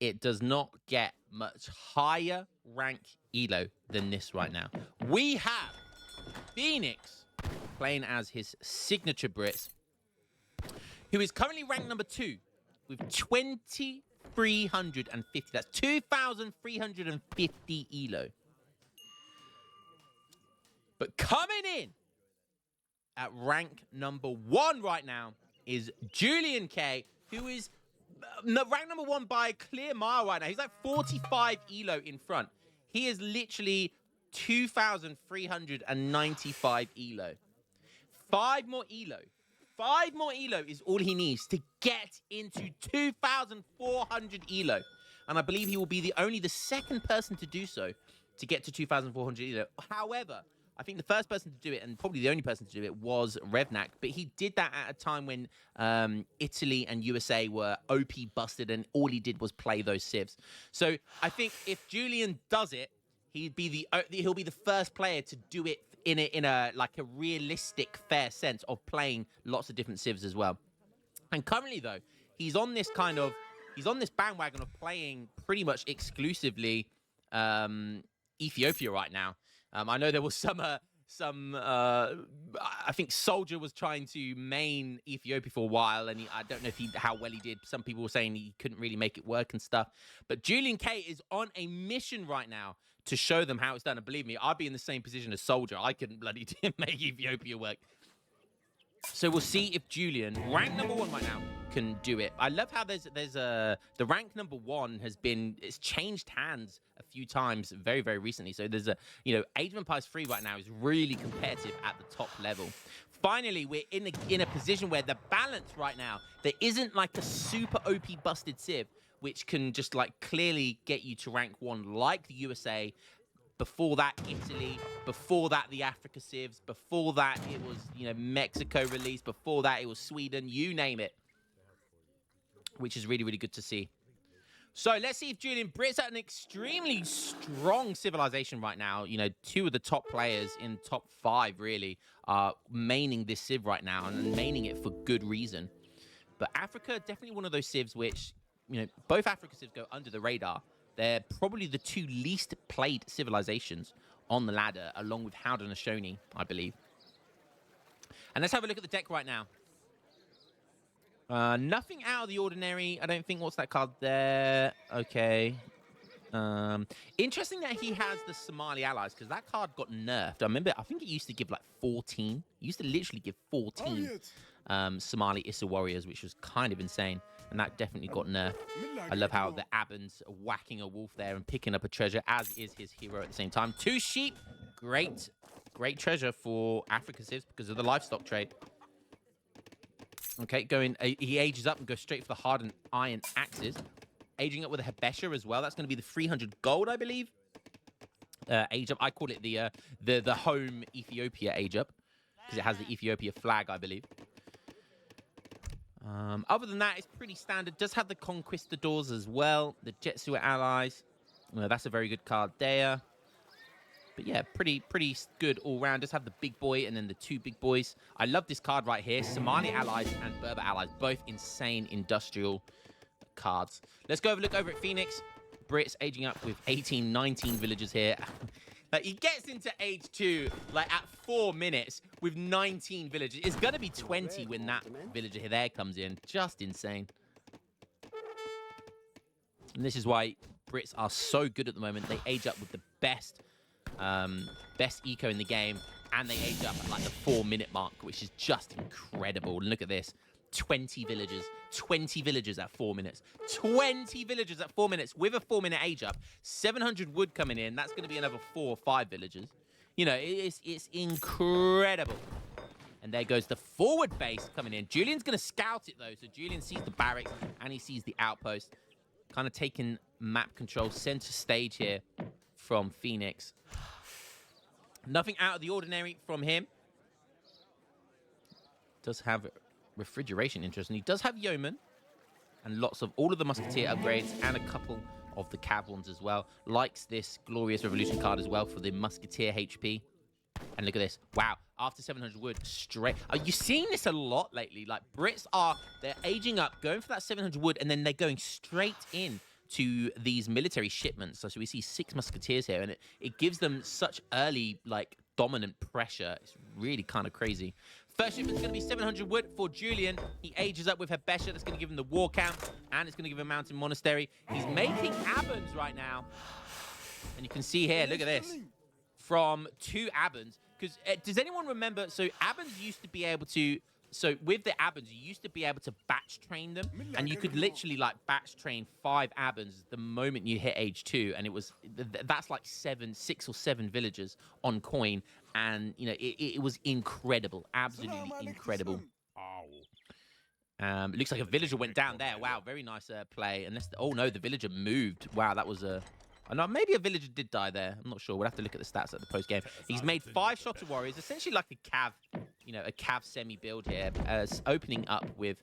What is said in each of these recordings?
it does not get much higher rank elo than this right now. We have Phoenix playing as his signature Brits, who is currently ranked number 2 with 2,350. That's 2,350 elo. But coming in at rank number 1 right now is JulianK, who is ranked number 1 by a clear mile right now. He's like 45 elo in front. He is literally 2,395 elo. 5 more elo. 5 more elo is all he needs to get into 2,400 elo. And I believe he will be the second person to do so to get to 2,400 elo. However, I think the first person to do it, and probably the only person to do it, was Revnak. But he did that at a time when Italy and USA were OP busted, and all he did was play those civs. So I think if Julian does it, he'll be the first player to do it in a like a realistic, fair sense of playing lots of different civs as well. And currently, though, he's on this bandwagon of playing pretty much exclusively Ethiopia right now. I know there was I think Soldier was trying to main Ethiopia for a while, and I don't know how well he did. Some people were saying he couldn't really make it work and stuff. But JulianK is on a mission right now to show them how it's done. And believe me, I'd be in the same position as Soldier. I couldn't bloody make Ethiopia work. So we'll see if Julian, ranked number 1 right now, can do it. I love how there's the rank number 1 it's changed hands a few times very, very recently. So there's Age of Empires 3 right now is really competitive at the top level. Finally, we're in a position where the balance right now, there isn't like a super OP busted civ which can just like clearly get you to rank 1 like the USA. Before that, Italy. Before that, the Africa civs. Before that, it was, Mexico released. Before that, it was Sweden. You name it. Which is really, really good to see. So let's see if Julian Brits at an extremely strong civilization right now. 2 of the top players in top 5 really are maining this civ right now, and maining it for good reason. But Africa, definitely one of those civs which, both Africa civs go under the radar. They're probably the 2 least played civilizations on the ladder, along with Haudenosaunee, I believe. And let's have a look at the deck right now. Nothing out of the ordinary. I don't think. What's that card there? Okay. Interesting that he has the Somali allies, because that card got nerfed. I think it used to give like 14. It used to literally give 14 Somali Issa warriors, which was kind of insane. And that definitely got nerfed. I love how the Aban's whacking a wolf there and picking up a treasure, as is his hero at the same time. 2 sheep. Great treasure for Africa civs because of the livestock trade. Okay, he ages up and goes straight for the hardened iron axes. Aging up with a Habesha as well. That's going to be the 300 gold, I believe. Age up. I call it the home Ethiopia age up, because it has the Ethiopia flag, I believe. Other than that, it's pretty standard. Does have the Conquistadors as well. The Jetsuit allies. That's a very good card there. But yeah, pretty good all round. Does have the big boy and then the 2 big boys. I love this card right here. Somali allies and Berber allies. Both insane industrial cards. Let's go look over at Phoenix. Brits aging up with 18, 19 villagers here. Like, he gets into age 2 like at 4 minutes with 19 villagers. It's going to be 20 when that villager there comes in. Just insane. And this is why Brits are so good at the moment. They age up with the best eco in the game, and they age up at like the 4-minute mark, which is just incredible. Look at this. 20 villagers. 20 villagers at 4 minutes. 20 villagers at 4 minutes with a 4-minute age up. 700 wood coming in. That's going to be another 4 or 5 villagers. It's incredible. And there goes the forward base coming in. Julian's going to scout it, though. So Julian sees the barracks and he sees the outpost. Kind of taking map control center stage here from Phoenix. Nothing out of the ordinary from him. Does have refrigeration, interesting. He does have yeoman and lots of all of the musketeer upgrades and a couple of the cav ones as well. Likes this glorious revolution card as well for the musketeer HP. And look at this. Wow. After 700 wood, straight. Are you seeing this a lot lately? Like, Brits they're aging up, going for that 700 wood, and then they're going straight in to these military shipments. So we see 6 musketeers here, and it gives them such early, like, dominant pressure. It's really kind of crazy. First shipment's going to be 700 wood for Julian. He ages up with Hebesha. That's going to give him the war camp, and it's going to give him a mountain monastery. He's making Abans right now. And you can see here, look at this. From 2 Abans. Because does anyone remember? So Abans used to be able to... So with the Abans, you used to be able to batch train them, and you could literally like batch train 5 Abans the moment you hit age 2, and it was that's like 6 or 7 villagers on coin, and you know it was incredible, absolutely incredible. It looks like a villager went down there. Wow, very nice play. Unless oh no, the villager moved. Wow, that was a. No, maybe a villager did die there. I'm not sure. We'll have to look at the stats at the post game. He's made 5 Shotter Warriors, essentially like a Cav, you know, a Cav semi build here, opening up with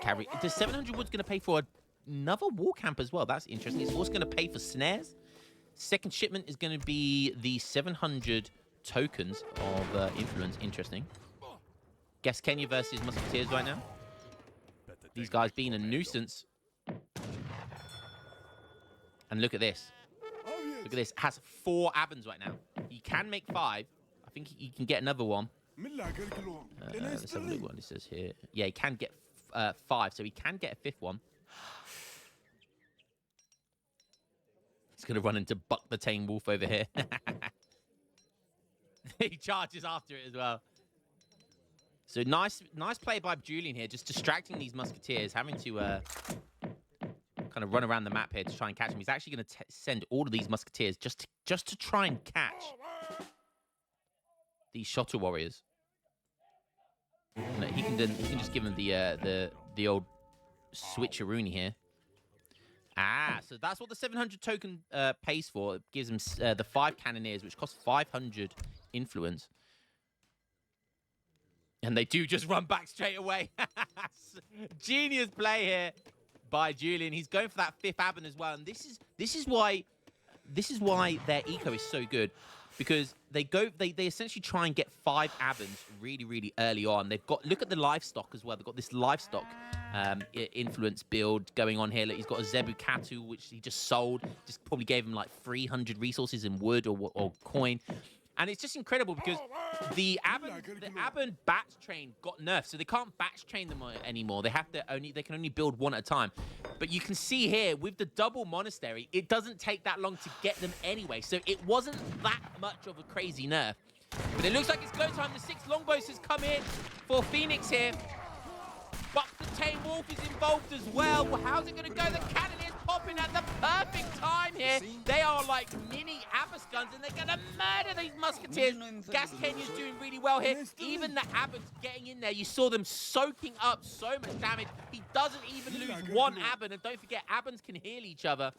cavalry. The 700 wood's going to pay for another war camp as well. That's interesting. It's also going to pay for snares. Second shipment is going to be the 700 tokens of influence. Interesting. Guess Kenya versus Musketeers right now. These guys being a nuisance. And look at this. Look at this. Has 4 Abans right now. He can make 5. I think he can get another one. Let's have a look what it says here. Yeah, he can get 5, so he can get a 5th one. He's going to run into Buck the Tame Wolf over here. He charges after it as well. So nice play by Julian here, just distracting these musketeers, having to kind of run around the map here to try and catch him. He's actually going to send all of these musketeers just to try and catch these Shotter Warriors. No, he can just give them the old switcheroony here. So that's what the 700 token pays for. It gives him the 5 cannoneers, which cost 500 influence. And they do just run back straight away. Genius play here by Julian. He's going for that 5th Aban as well. And this is why their eco is so good. Because they essentially try and get 5 Abans really, really early on. They've got, look at the livestock as well. They've got this livestock influence build going on here. Look, he's got a Zebu Katu, which he just sold. Just probably gave him like 300 resources in wood or coin. And it's just incredible because the Aban batch train got nerfed, so they can't batch train them anymore. They can only build 1 at a time. But you can see here with the double monastery, it doesn't take that long to get them anyway. So it wasn't that much of a crazy nerf. But it looks like it's go time. The 6 longbows has come in for Phoenix here. Buck the Tame Wolf is involved as well. How's it going to go? The cannon is popping at the perfect time here. They are like mini Abbas guns, and they're going to murder these musketeers. Gas Kenya's doing really well here. Even the Abbas getting in there, you saw them soaking up so much damage. He doesn't even lose 1 Aban, and don't forget, Abans can heal each other.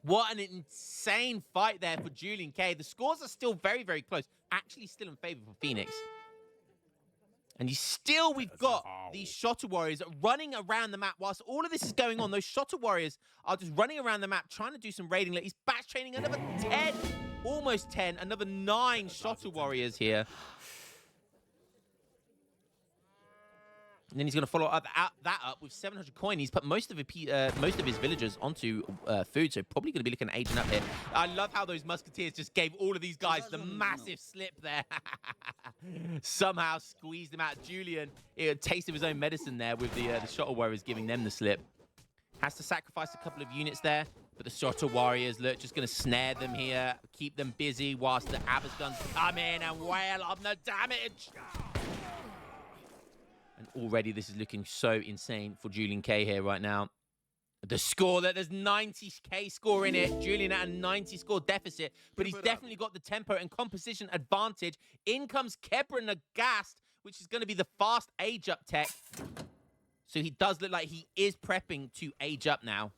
What an insane fight there for JulianK. The scores are still very, very close. Actually still in favor for Phoenix. And we've got these Shotter Warriors running around the map. Whilst all of this is going on, those Shotter Warriors are just running around the map, trying to do some raiding. Look, he's batch training another 10, almost 10, another 9 Shotter Warriors here. And then he's going to follow that up with 700 coin. He's put most of his villagers onto food, so probably going to be looking at aging up here. I love how those musketeers just gave all of these guys the massive slip there. Somehow squeezed him out. Julian, a taste of his own medicine there with the Shotter Warriors giving them the slip. Has to sacrifice a couple of units there, but the Shotter Warriors, look, just going to snare them here, keep them busy whilst the Abbas guns come in and wail on the damage. And already this is looking so insane for JulianK here right now. The score, there's 90k score in it. Julian at a 90 score deficit, but he's definitely got the tempo and composition advantage. In comes Kebra Nagast, which is going to be the fast age up tech. So he does look like he is prepping to age up now.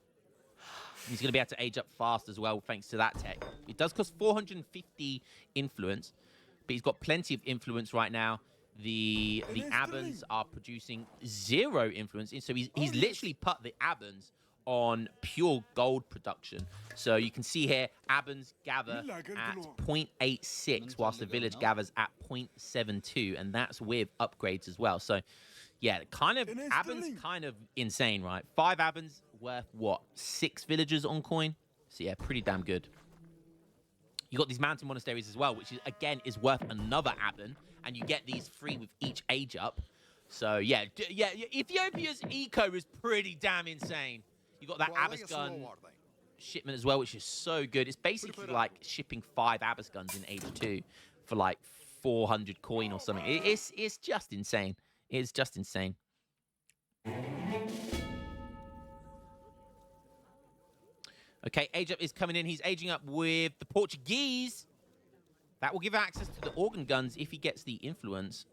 He's going to be able to age up fast as well, thanks to that tech. It does cost 450 influence, but he's got plenty of influence right now. The Abans are producing 0 influence, so he's literally put the Abans on pure gold production. So you can see here, Abans gather at 0.86, whilst the village gathers at 0.72, and that's with upgrades as well. So yeah, Abans kind of insane, right? 5 Abans worth, what, 6 villagers on coin? So, yeah, pretty damn good. You got these mountain monasteries as well, which, is, again, is worth another Aben. And you get these free with each age up. So, yeah, Ethiopia's eco is pretty damn insane. You got that Abbas gun shipment as well, which is so good. It's basically like shipping 5 Abbas guns in Age 2 for like 400 coin or something. It's just insane. It's just insane. Okay, age up is coming in. He's aging up with the Portuguese. That will give access to the organ guns if he gets the influence.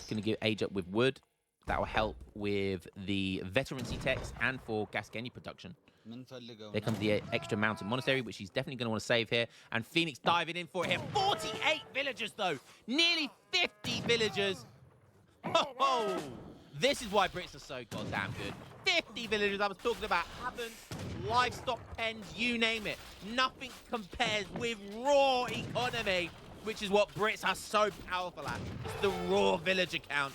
Going to give age up with wood. That will help with the veterancy techs and for Gascony production. There comes the extra mountain monastery, which he's definitely going to want to save here. And Phoenix diving in for it here. 48 villagers, though. Nearly 50 villagers. Oh, this is why Brits are so goddamn good. 50 villagers. I was talking about Abens, livestock pens, you name it. Nothing compares with raw economy, which is what Brits are so powerful at. It's the raw villager count.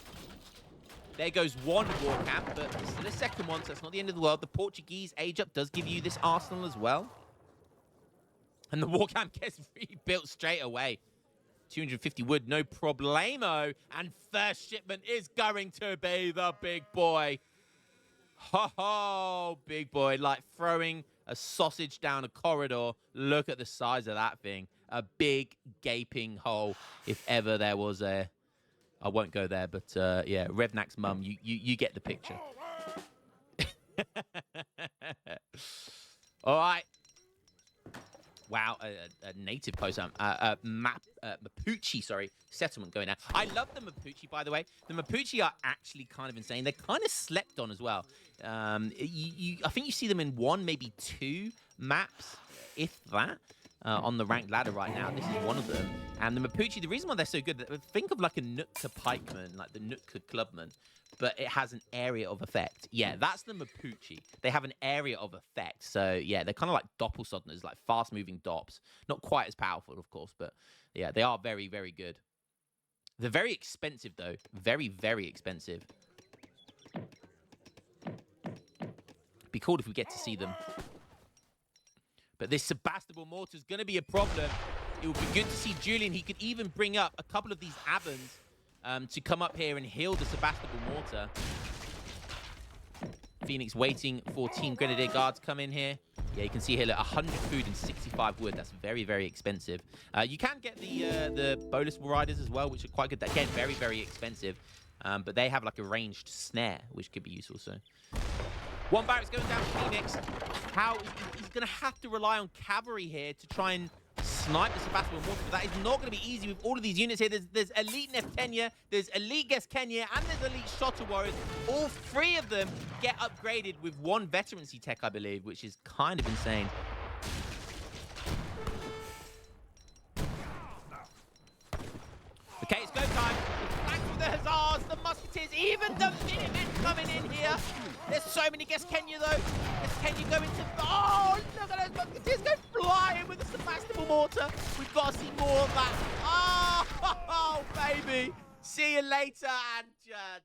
There goes one war camp, but this is the second one, so it's not the end of the world. The Portuguese age up does give you this arsenal as well. And the war camp gets rebuilt straight away. 250 wood, no problemo. And first shipment is going to be the big boy. Ho ho, big boy. Like throwing a sausage down a corridor. Look at the size of that thing. A big gaping hole, if ever there was a... I won't go there, but yeah, Revnak's mum, you get the picture. All right. Wow, a native post, Mapuche, sorry, settlement going out. I love the Mapuche, by the way. The Mapuche are actually kind of insane. They're kind of slept on as well. I think you see them in 1, maybe 2 maps, if that. On the ranked ladder right now. This is one of them. And the Mapuche, the reason why they're so good, think of like a Nootka pikeman, like the Nootka clubman, but it has an area of effect. Yeah, that's the Mapuche. They have an area of effect. So, yeah, they're kind of like doppelsodners, like fast-moving dops. Not quite as powerful, of course, but yeah, they are very, very good. They're very expensive, though. Very, very expensive. Be cool if we get to see them. But this Sebastable mortar is going to be a problem. It would be good to see Julian. He could even bring up a couple of these Abens to come up here and heal the Sebastable mortar. Phoenix waiting for Team Grenadier Guards come in here. Yeah, you can see here, look, 100 food and 65 wood. That's very, very expensive. You can get the bonus riders as well, which are quite good. Again, very, very expensive. But they have like a ranged snare, which could be useful. So, one barracks going down to Phoenix. He's going to have to rely on cavalry here to try and snipe the Sebastable mortar. But that is not going to be easy with all of these units here. There's elite Neftenia, there's elite Geskenia, and there's elite Shotter Warriors. All 3 of them get upgraded with 1 veterancy tech, I believe, which is kind of insane. Okay, it's go time. Thanks for the huzzahs, the musketeers, even the Minutemen coming in here. There's so many Geskenia, though. Geskenia going to... Oh, look at those musketeers go flying with the Sebastable mortar. We've got to see more of that. Oh, baby. See you later. And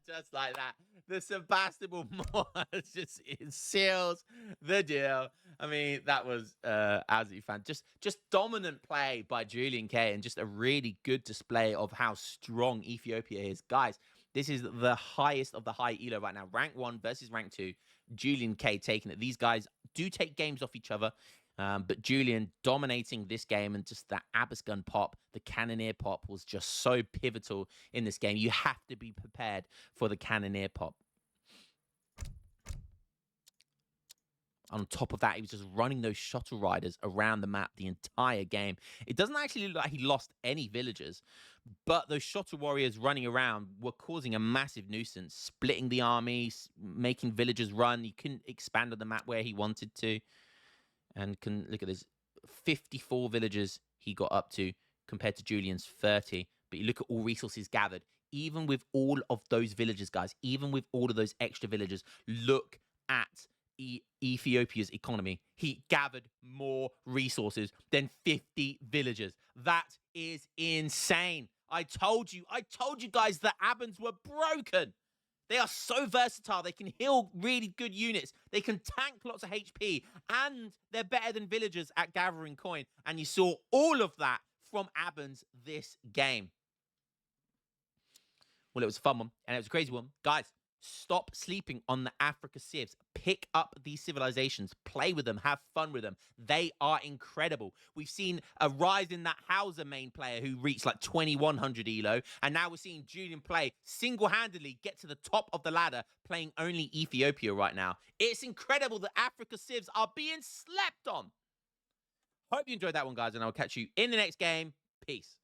just like that, the Sebastable mortar just it seals the deal. I mean, that was absolutely fan. Just dominant play by JulianK and just a really good display of how strong Ethiopia is. Guys, this is the highest of the high elo right now. Rank 1 versus rank 2. JulianK taking it. These guys do take games off each other. But Julian dominating this game, and just that Abbas gun pop, the Cannoneer pop was just so pivotal in this game. You have to be prepared for the Cannoneer pop. On top of that, he was just running those shuttle riders around the map the entire game. It doesn't actually look like he lost any villagers, but those shuttle warriors running around were causing a massive nuisance, splitting the armies, making villagers run. He couldn't expand on the map where he wanted to. And can look at this, 54 villagers he got up to compared to Julian's 30. But you look at all resources gathered. Even with all of those villagers, guys, even with all of those extra villagers, look at Ethiopia's economy. He gathered more resources than 50 villagers. That is insane. I told you guys the Abans were broken. They are so versatile. They can heal really good units. They can tank lots of HP. And they're better than villagers at gathering coin. And you saw all of that from Abans this game. Well, it was a fun one. And it was a crazy one. Guys, stop sleeping on the Africa civs. Pick up these civilizations. Play with them. Have fun with them. They are incredible. We've seen a rise in that Hauser main player who reached like 2100 elo. And now we're seeing Julian play single-handedly get to the top of the ladder, playing only Ethiopia right now. It's incredible that Africa civs are being slept on. Hope you enjoyed that one, guys. And I'll catch you in the next game. Peace.